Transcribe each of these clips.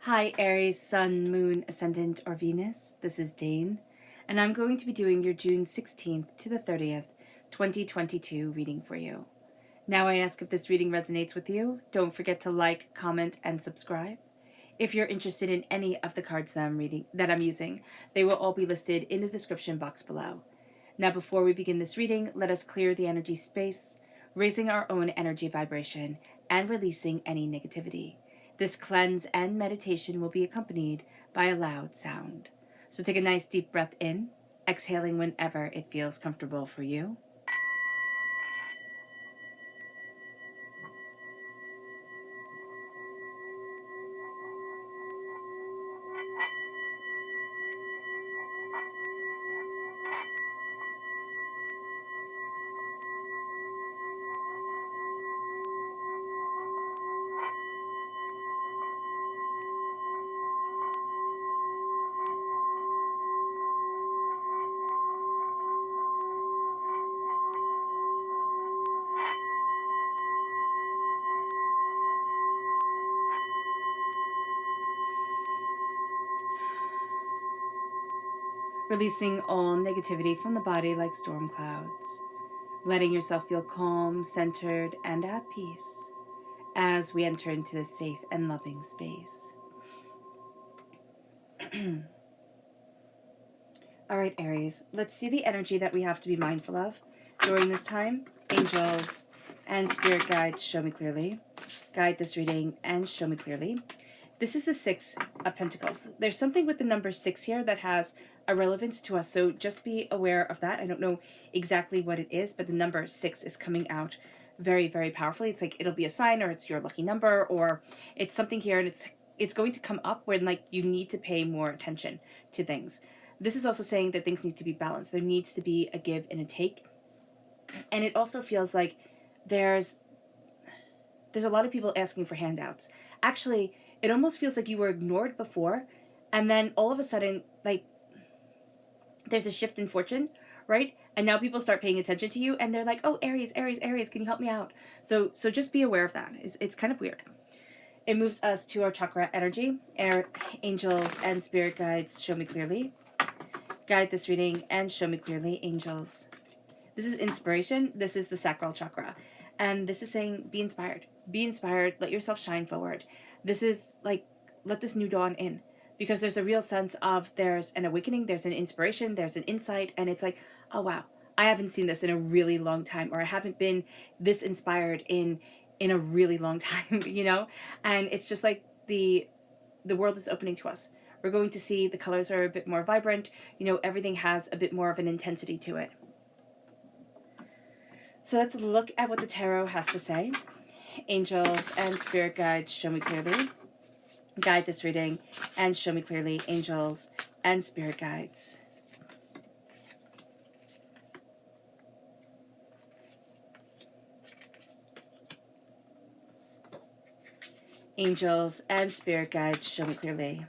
Hi Aries, Sun, Moon, Ascendant, or Venus. This is Dane, and I'm going to be doing your June 16th to the 30th, 2022 reading for you. Now I ask if this reading resonates with you, don't forget to like, comment, and subscribe. If you're interested in any of the cards that I'm using, they will all be listed in the description box below. Now before we begin this reading, let us clear the energy space, raising our own energy vibration and releasing any negativity. This cleanse and meditation will be accompanied by a loud sound. So take a nice deep breath in, exhaling whenever it feels comfortable for you. Releasing all negativity from the body like storm clouds. Letting yourself feel calm, centered, and at peace as we enter into this safe and loving space. All right, Aries, let's see the energy that we have to be mindful of during this time. Angels and spirit guides, show me clearly. Guide this reading and show me clearly. This is the Six of Pentacles. There's something with the number 6 here that has a relevance to us, so just be aware of that. I don't know exactly what it is, but the number 6 is coming out very, very powerfully. It's like it'll be a sign, or it's your lucky number, or it's something here, and it's going to come up when like you need to pay more attention to things. This is also saying that things need to be balanced. There needs to be a give and a take, and it also feels like there's a lot of people asking for handouts. Actually, it almost feels like you were ignored before, and then all of a sudden, like, there's a shift in fortune, right? And now people start paying attention to you, and they're like, oh, Aries, Aries, Aries, can you help me out? So just be aware of that. It's kind of weird. It moves us to our chakra energy. Angels and spirit guides, show me clearly. Guide this reading and show me clearly, angels. This is inspiration. This is the sacral chakra. And this is saying, be inspired. Be inspired. Let yourself shine forward. This is like, let this new dawn in. Because there's a real sense of there's an awakening, there's an inspiration, there's an insight. And it's like, oh, wow, I haven't seen this in a really long time. Or I haven't been this inspired in a really long time, you know? And it's just like the world is opening to us. We're going to see the colors are a bit more vibrant. You know, everything has a bit more of an intensity to it. So let's look at what the tarot has to say. Angels and spirit guides, show me clearly. Guide this reading and show me clearly, angels and spirit guides. Angels and spirit guides, show me clearly.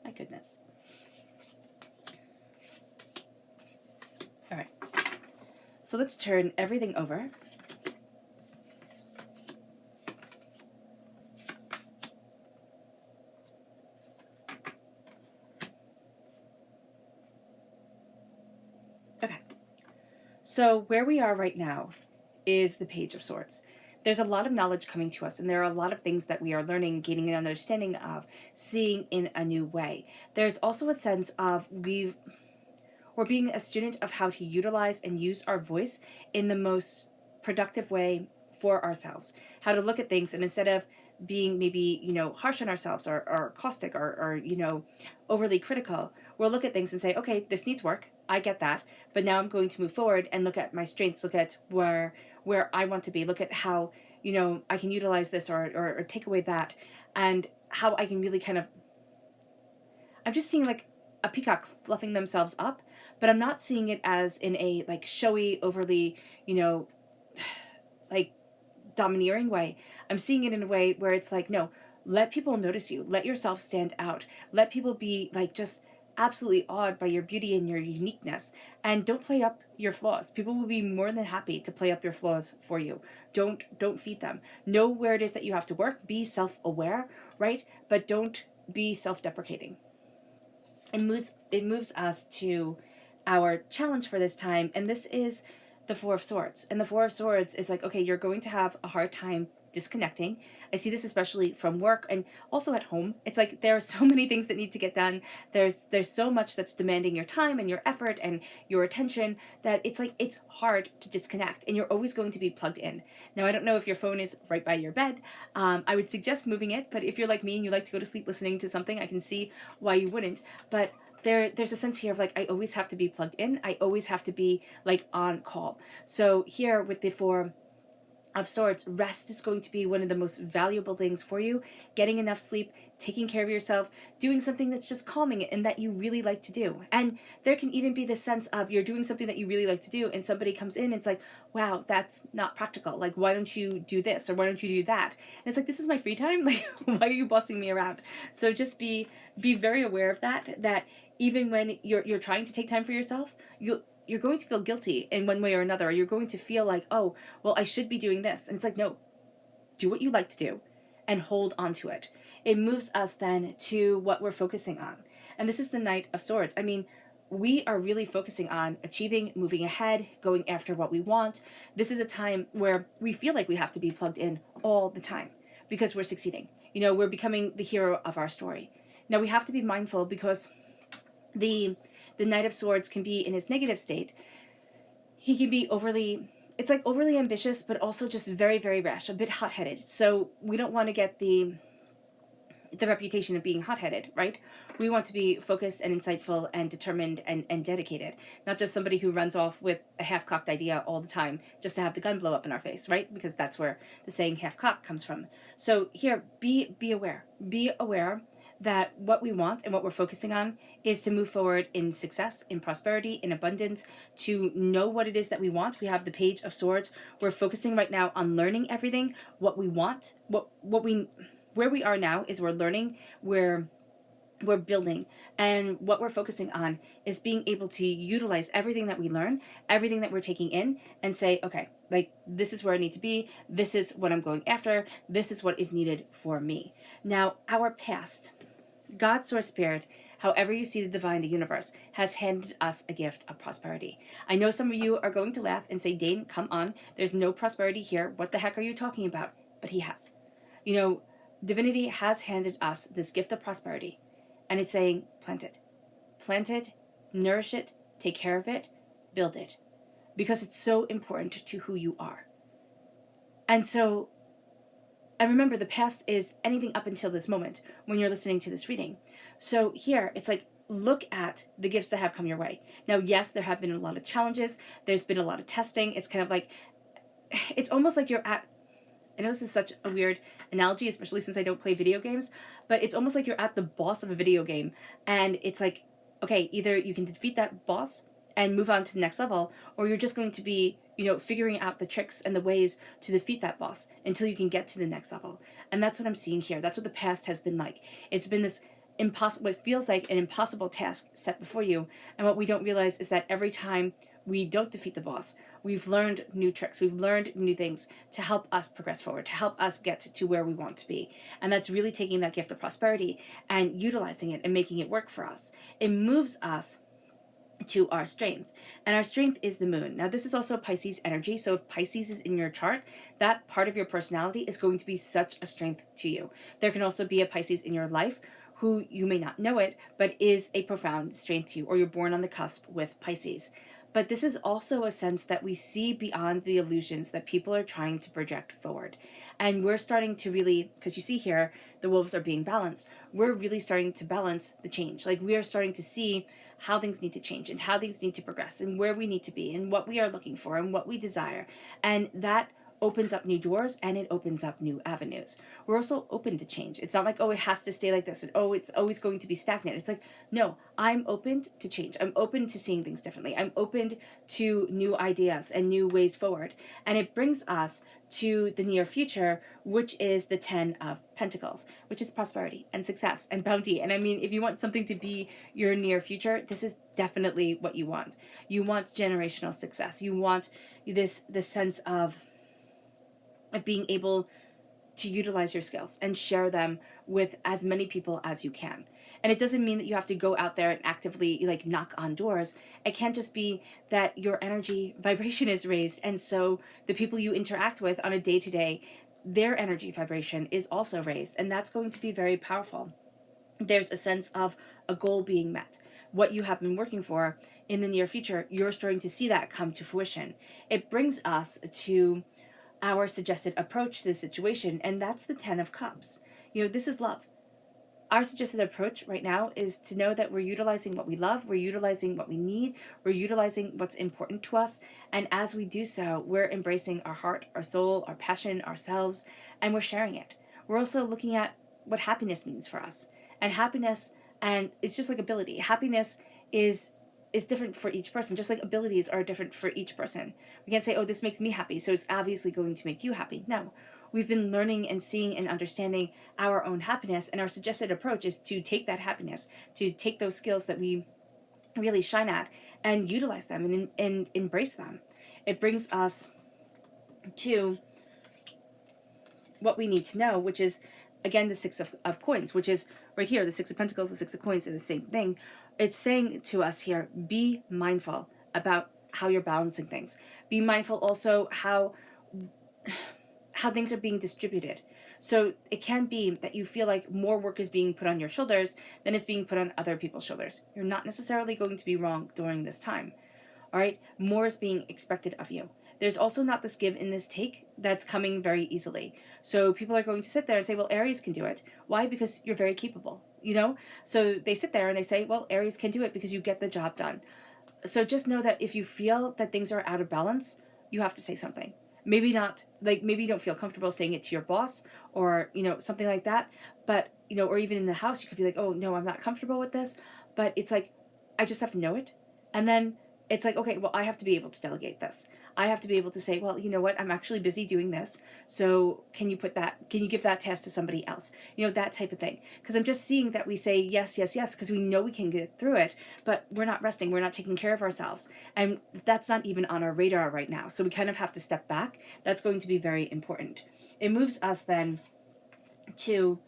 My goodness. All right. So let's turn everything over. Okay. So where we are right now is the Page of Swords. There's a lot of knowledge coming to us, and there are a lot of things that we are learning, gaining an understanding of, seeing in a new way. There's also a sense of we're being a student of how to utilize and use our voice in the most productive way for ourselves. How to look at things, and instead of being maybe, you know, harsh on ourselves or caustic or, you know, overly critical, we'll look at things and say, okay, this needs work. I get that. But now I'm going to move forward and look at my strengths, look at where I want to be, look at how, you know, I can utilize this or take away that, and how I can really kind of, I'm just seeing like a peacock fluffing themselves up, but I'm not seeing it as in a like showy, overly, you know, like domineering way. I'm seeing it in a way where it's like, no, let people notice you. Let yourself stand out. Let people be like, just absolutely awed by your beauty and your uniqueness. And don't play up your flaws. People will be more than happy to play up your flaws for you. Don't feed them. Know where it is that you have to work. Be self-aware, right? But don't be self-deprecating. It moves us to our challenge for this time, and this is the Four of Swords. And the Four of Swords is like, okay, you're going to have a hard time disconnecting. I see this especially from work and also at home. It's like there are so many things that need to get done. There's so much that's demanding your time and your effort and your attention that it's like it's hard to disconnect, and you're always going to be plugged in. Now, I don't know if your phone is right by your bed. I would suggest moving it, but if you're like me and you like to go to sleep listening to something, I can see why you wouldn't. But there's a sense here of like, I always have to be plugged in. I always have to be like on call. So here with the Four of Swords, rest is going to be one of the most valuable things for you. Getting enough sleep, taking care of yourself, doing something that's just calming and that you really like to do. And there can even be this sense of you're doing something that you really like to do and somebody comes in and it's like, wow, that's not practical. Like, why don't you do this or why don't you do that? And it's like, this is my free time. Like, why are you bossing me around? So just be very aware of that even when you're trying to take time for yourself, you're going to feel guilty in one way or another. Or you're going to feel like, oh, well, I should be doing this. And it's like, no, do what you like to do and hold on to it. It moves us then to what we're focusing on. And this is the Knight of Swords. I mean, we are really focusing on achieving, moving ahead, going after what we want. This is a time where we feel like we have to be plugged in all the time because we're succeeding. You know, we're becoming the hero of our story. Now, we have to be mindful because the Knight of Swords can be in his negative state. He can be overly ambitious, but also just very, very rash, a bit hot-headed. So we don't want to get the reputation of being hot-headed, right? We want to be focused and insightful and determined and dedicated, not just somebody who runs off with a half-cocked idea all the time just to have the gun blow up in our face, right? Because that's where the saying half-cocked comes from. So here, be aware. Be aware that what we want and what we're focusing on is to move forward in success, in prosperity, in abundance, to know what it is that we want. We have the Page of Swords. We're focusing right now on learning everything, what we want, where we are now is we're learning, we're building, and what we're focusing on is being able to utilize everything that we learn, everything that we're taking in, and say, okay, like, this is where I need to be, this is what I'm going after, this is what is needed for me. Now, our past, God, Source, Spirit, however you see the divine, the universe, has handed us a gift of prosperity. I know some of you are going to laugh and say, Dane, come on, there's no prosperity here, what the heck are you talking about? But he has. You know, divinity has handed us this gift of prosperity, and it's saying, plant it, nourish it, take care of it, build it, because it's so important to who you are. And so, and remember, the past is anything up until this moment when you're listening to this reading. So here, it's like, look at the gifts that have come your way. Now, yes, there have been a lot of challenges. There's been a lot of testing. It's kind of like, it's almost like you're at, I know this is such a weird analogy, especially since I don't play video games, but it's almost like you're at the boss of a video game. And it's like, okay, either you can defeat that boss and move on to the next level, or you're just going to be, you know, figuring out the tricks and the ways to defeat that boss until you can get to the next level. And that's what I'm seeing here. That's what the past has been like. It's been this impossible, what feels like an impossible task set before you. And what we don't realize is that every time we don't defeat the boss, we've learned new tricks, we've learned new things to help us progress forward, to help us get to where we want to be. And that's really taking that gift of prosperity and utilizing it and making it work for us. It moves us to our strength, and our strength is the moon. Now, this is also Pisces energy, so if Pisces is in your chart, that part of your personality is going to be such a strength to you. There can also be a Pisces in your life who you may not know it, but is a profound strength to you, or you're born on the cusp with Pisces. But this is also a sense that we see beyond the illusions that people are trying to project forward. And we're starting to really, because you see here, the wolves are being balanced. We're really starting to balance the change. Like, we are starting to see how things need to change and how things need to progress and where we need to be and what we are looking for and what we desire. And that opens up new doors and it opens up new avenues. We're also open to change. It's not like, oh, it has to stay like this, and oh, it's always going to be stagnant. It's like, no, I'm open to change. I'm open to seeing things differently. I'm open to new ideas and new ways forward. And it brings us to the near future, which is the 10 of Pentacles, which is prosperity and success and bounty. And I mean, if you want something to be your near future, this is definitely what you want. You want generational success. You want this sense of being able to utilize your skills and share them with as many people as you can. And it doesn't mean that you have to go out there and actively like knock on doors. It can just be that your energy vibration is raised, and so the people you interact with on a day-to-day, their energy vibration is also raised, and that's going to be very powerful. There's a sense of a goal being met. What you have been working for in the near future, you're starting to see that come to fruition. It brings us to our suggested approach to the situation, and that's the 10 of Cups. You know, this is love. Our suggested approach right now is to know that we're utilizing what we love, we're utilizing what we need, we're utilizing what's important to us, and as we do so, we're embracing our heart, our soul, our passion, ourselves, and we're sharing it. We're also looking at what happiness means for us. And happiness, and it's just like ability. Happiness is different for each person, just like abilities are different for each person. We can't say, oh, this makes me happy, so it's obviously going to make you happy. No. We've been learning and seeing and understanding our own happiness, and our suggested approach is to take that happiness, to take those skills that we really shine at and utilize them and embrace them. It brings us to what we need to know, which is, again, the Six of Coins, which is right here, the Six of Pentacles, the Six of Coins, are the same thing. It's saying to us here, be mindful about how you're balancing things. Be mindful also how things are being distributed. So it can be that you feel like more work is being put on your shoulders than is being put on other people's shoulders. You're not necessarily going to be wrong during this time. All right? More is being expected of you. There's also not this give and this take that's coming very easily. So people are going to sit there and say, well, Aries can do it. Why? Because you're very capable, you know? So they sit there and they say, well, Aries can do it because you get the job done. So just know that if you feel that things are out of balance, you have to say something. Maybe not, like, maybe you don't feel comfortable saying it to your boss or, you know, something like that. But, you know, or even in the house, you could be like, oh, no, I'm not comfortable with this. But it's like, I just have to know it. And then it's like, okay, well, I have to be able to delegate this. I have to be able to say, well, you know what, I'm actually busy doing this. So can you give that task to somebody else? You know, that type of thing. Because I'm just seeing that we say yes, yes, yes, because we know we can get through it, but we're not resting. We're not taking care of ourselves. And that's not even on our radar right now. So we kind of have to step back. That's going to be very important. It moves us then to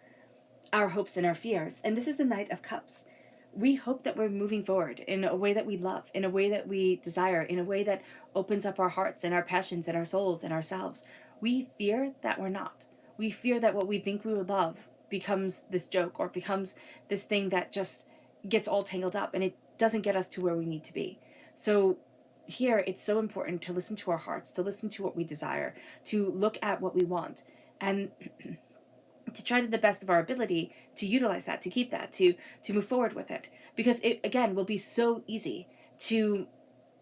our hopes and our fears. And this is the Knight of Cups. We hope that we're moving forward in a way that we love, in a way that we desire, in a way that opens up our hearts and our passions and our souls and ourselves. We fear that we're not. We fear that what we think we would love becomes this joke or becomes this thing that just gets all tangled up and it doesn't get us to where we need to be. So here it's so important to listen to our hearts, to listen to what we desire, to look at what we want, and to try to the best of our ability to utilize that, to keep that, to move forward with it. Because it, again, will be so easy to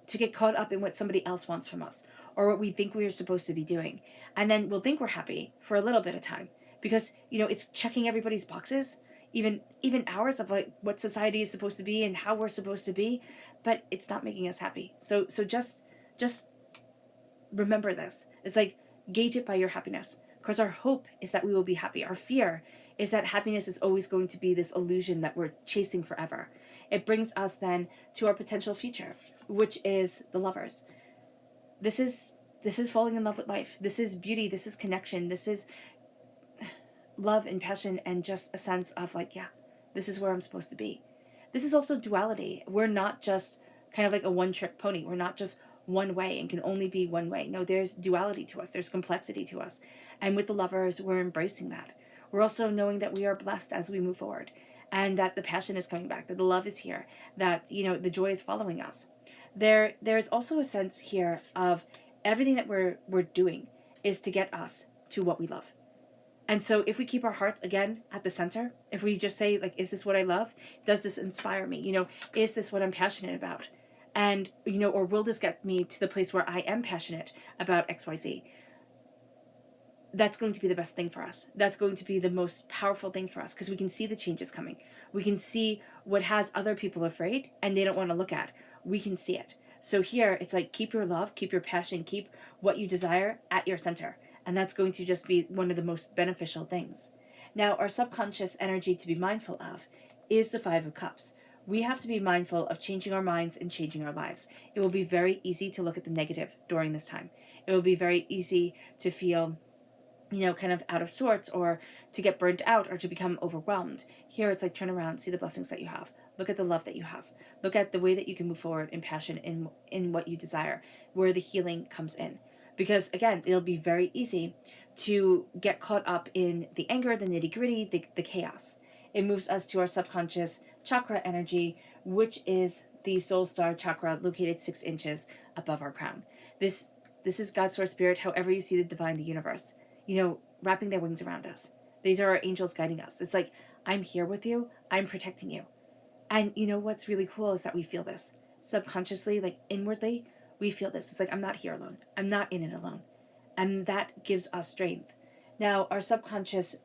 get caught up in what somebody else wants from us or what we think we're supposed to be doing. And then we'll think we're happy for a little bit of time because, you know, it's checking everybody's boxes, even ours, of like what society is supposed to be and how we're supposed to be, but it's not making us happy. So just remember this. It's like, gauge it by your happiness. Because our hope is that we will be happy. Our fear is that happiness is always going to be this illusion that we're chasing forever. It brings us then to our potential future, which is the Lovers. This is falling in love with life. This is beauty. This is connection. This is love and passion and just a sense of like, yeah, this is where I'm supposed to be. This is also duality. We're not just kind of like a one-trick pony. We're not just one way and can only be one way. No, there's duality to us. There's complexity to us. And with the Lovers, we're embracing that. We're also knowing that we are blessed as we move forward and that the passion is coming back, that the love is here, that, you know, the joy is following us. There's also a sense here of everything that we're doing is to get us to what we love. And so if we keep our hearts, again, at the center, if we just say, like, is this what I love? Does this inspire me? You know, is this what I'm passionate about? And, you know, or will this get me to the place where I am passionate about XYZ? that's going to be the best thing for us. That's going to be the most powerful thing for us, because we can see the changes coming. We can see what has other people afraid and they don't want to look at. We can see it. So here it's like, keep your love, keep your passion, keep what you desire at your center. And that's going to just be one of the most beneficial things. Now, our subconscious energy to be mindful of is the Five of Cups. We have to be mindful of changing our minds and changing our lives. It will be very easy to look at the negative during this time. It will be very easy to feel, kind of out of sorts, or to get burnt out, or to become overwhelmed. Here it's like, turn around, see the blessings that you have. Look at the love that you have. Look at the way that you can move forward in passion, in what you desire, where the healing comes in. Because again, it'll be very easy to get caught up in the anger, the nitty gritty, the chaos. It moves us to our subconscious chakra energy, which is the soul star chakra, located 6 inches above our crown. This is God's source spirit, however you see the divine, the universe, wrapping their wings around us. These are our angels guiding us. It's like, I'm here with you, I'm protecting you. And what's really cool is that we feel this subconsciously, like inwardly, we feel this. It's like, I'm not here alone. I'm not in it alone. And that gives us strength. Now, our subconscious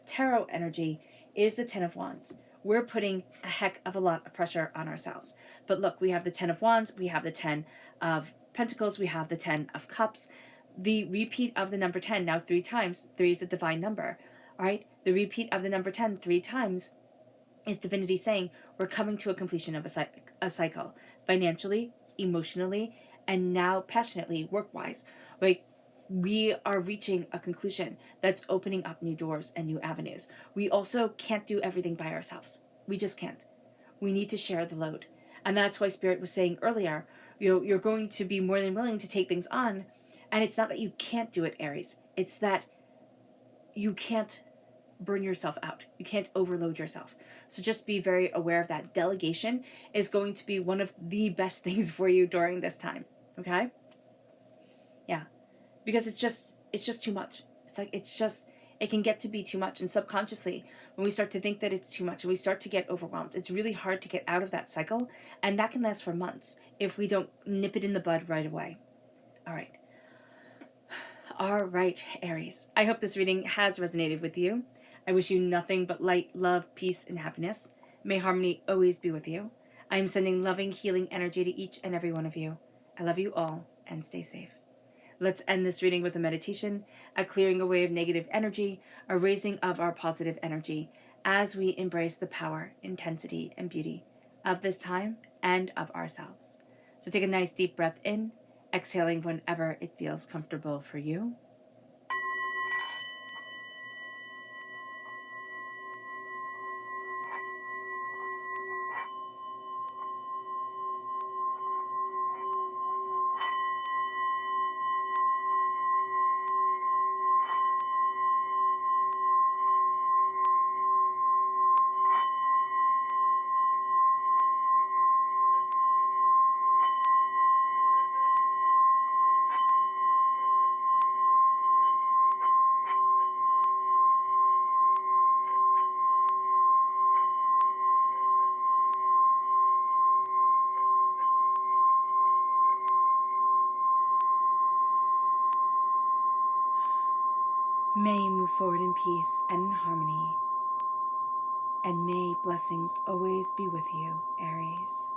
tarot energy is the 10 of Wands. We're putting a heck of a lot of pressure on ourselves. But look, we have the 10 of Wands, we have the 10 of Pentacles, we have the 10 of Cups. The repeat of the number 10, now 3 times, 3 is a divine number, all right? The repeat of the number 10 3 times is divinity saying we're coming to a completion of a cycle, financially, emotionally, and now passionately, work-wise. Like, we are reaching a conclusion that's opening up new doors and new avenues. We also can't do everything by ourselves. We just can't. We need to share the load. And that's why Spirit was saying earlier, you're going to be more than willing to take things on. And it's not that you can't do it, Aries. It's that you can't burn yourself out. You can't overload yourself. So just be very aware of that. Delegation is going to be one of the best things for you during this time. Okay? Yeah. Because it's just too much. It's like, it can get to be too much. And subconsciously, when we start to think that it's too much and we start to get overwhelmed, it's really hard to get out of that cycle. And that can last for months if we don't nip it in the bud right away. All right. All right, Aries. I hope this reading has resonated with you. I wish you nothing but light, love, peace, and happiness. May harmony always be with you. I am sending loving, healing energy to each and every one of you. I love you all, and stay safe. Let's end this reading with a meditation, a clearing away of negative energy, a raising of our positive energy as we embrace the power, intensity, and beauty of this time and of ourselves. So take a nice deep breath in, exhaling whenever it feels comfortable for you. May you move forward in peace and in harmony, and may blessings always be with you, Aries.